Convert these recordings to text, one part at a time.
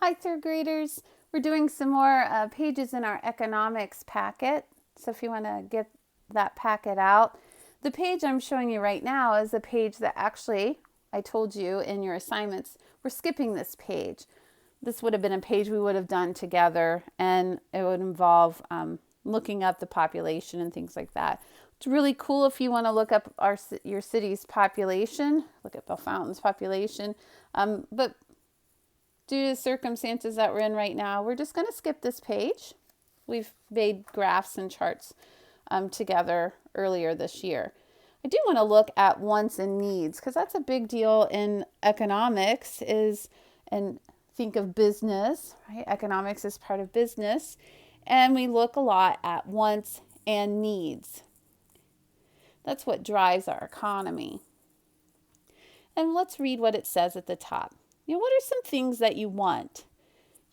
Hi, third graders. We're doing some more pages in our economics packet. So if you want to get that packet out, the page I'm showing you right now is a page that actually I told you in your assignments, we're skipping this page. This would have been a page we would have done together, and it would involve looking up the population and things like that. It's really cool if you want to look up your city's population, look at Bellefontain's population. But due to circumstances that we're in right now, we're just going to skip this page. We've made graphs and charts together earlier this year. I do want to look at wants and needs because that's a big deal in economics and think of business, right? Economics is part of business, and we look a lot at wants and needs. That's what drives our economy. And let's read what it says at the top. What are some things that you want?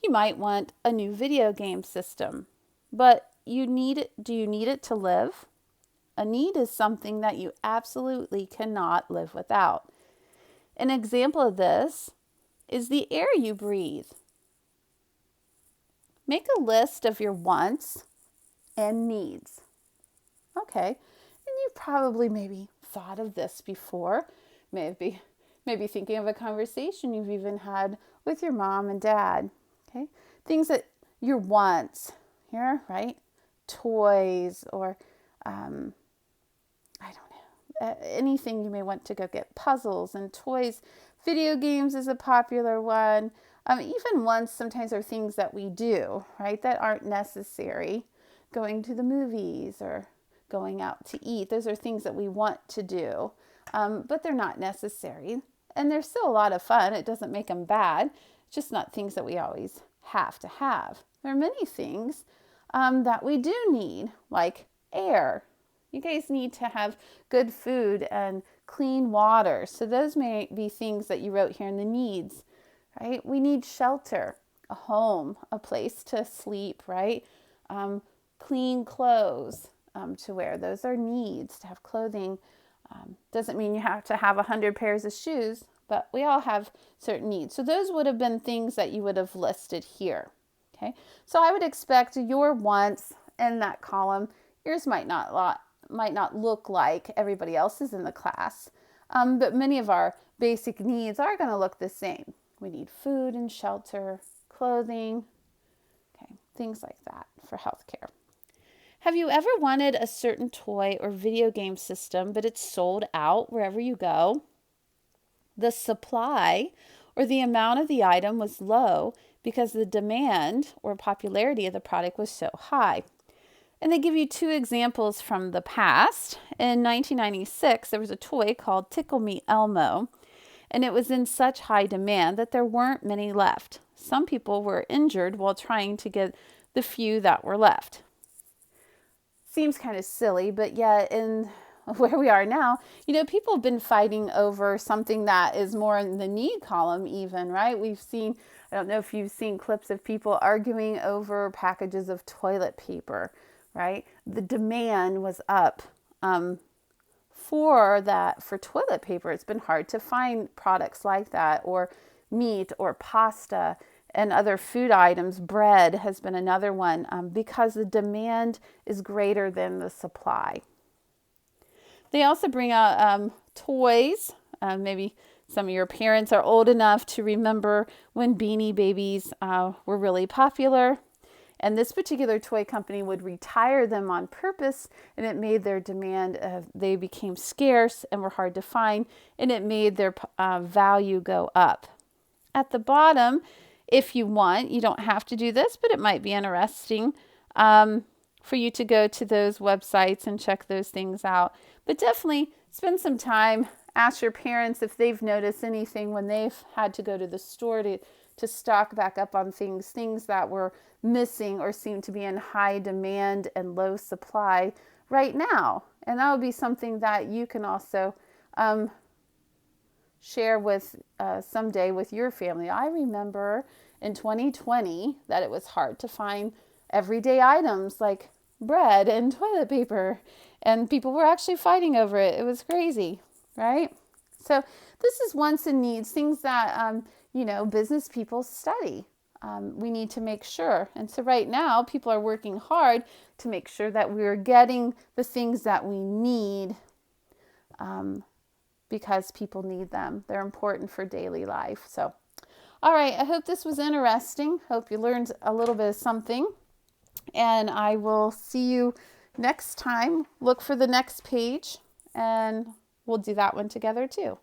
You might want a new video game system, but do you need it to live? A need is something that you absolutely cannot live without. An example of this is the air you breathe. Make a list of your wants and needs. Okay, and you've probably maybe thought of this before, maybe thinking of a conversation you've even had with your mom and dad. Okay, things that your wants here, right? Toys or I don't know, anything you may want to go get. Puzzles and toys. Video games is a popular one. Even ones sometimes are things that we do, right, that aren't necessary. Going to the movies or going out to eat. Those are things that we want to do, but they're not necessary. And they're still a lot of fun. It doesn't make them bad. It's just not things that we always have to have. There are many things that we do need, like air. You guys need to have good food and clean water. So those may be things that you wrote here in the needs, right? We need shelter, a home, a place to sleep, right? Clean clothes to wear. Those are needs. To have clothing doesn't mean you have to have 100 pairs of shoes, but we all have certain needs. So those would have been things that you would have listed here. Okay, so I would expect your wants in that column. Yours might not look like everybody else's in the class, but many of our basic needs are going to look the same. We need food and shelter, clothing, okay, things like that for healthcare. Have you ever wanted a certain toy or video game system, but it's sold out wherever you go? The supply or the amount of the item was low because the demand or popularity of the product was so high. And they give you two examples from the past. In 1996, there was a toy called Tickle Me Elmo, and it was in such high demand that there weren't many left. Some people were injured while trying to get the few that were left. Seems kind of silly, but yet in where we are now, people have been fighting over something that is more in the need column even, right? We've seen, I don't know if you've seen clips of people arguing over packages of toilet paper, right? The demand was up for toilet paper. It's been hard to find products like that, or meat or pasta and other food items. Bread has been another one because the demand is greater than the supply. They also bring out toys. Maybe some of your parents are old enough to remember when Beanie Babies were really popular. And this particular toy company would retire them on purpose, and it made their demand, they became scarce and were hard to find, and it made their value go up. At the bottom, if you want, you don't have to do this, but it might be interesting for you to go to those websites and check those things out. But definitely spend some time, ask your parents if they've noticed anything when they've had to go to the store to stock back up on things that were missing or seem to be in high demand and low supply right now. And that would be something that you can also share with someday with your family. I remember in 2020 that it was hard to find everyday items like bread and toilet paper, and people were actually fighting over it. It was crazy, right? So this is wants and needs, things that business people study. we need to make sure. And so right now, people are working hard to make sure that we're getting the things that we need, because people need them. They're important for daily life. So, all right, I hope this was interesting. Hope you learned a little bit of something. And I will see you next time. Look for the next page, and we'll do that one together too.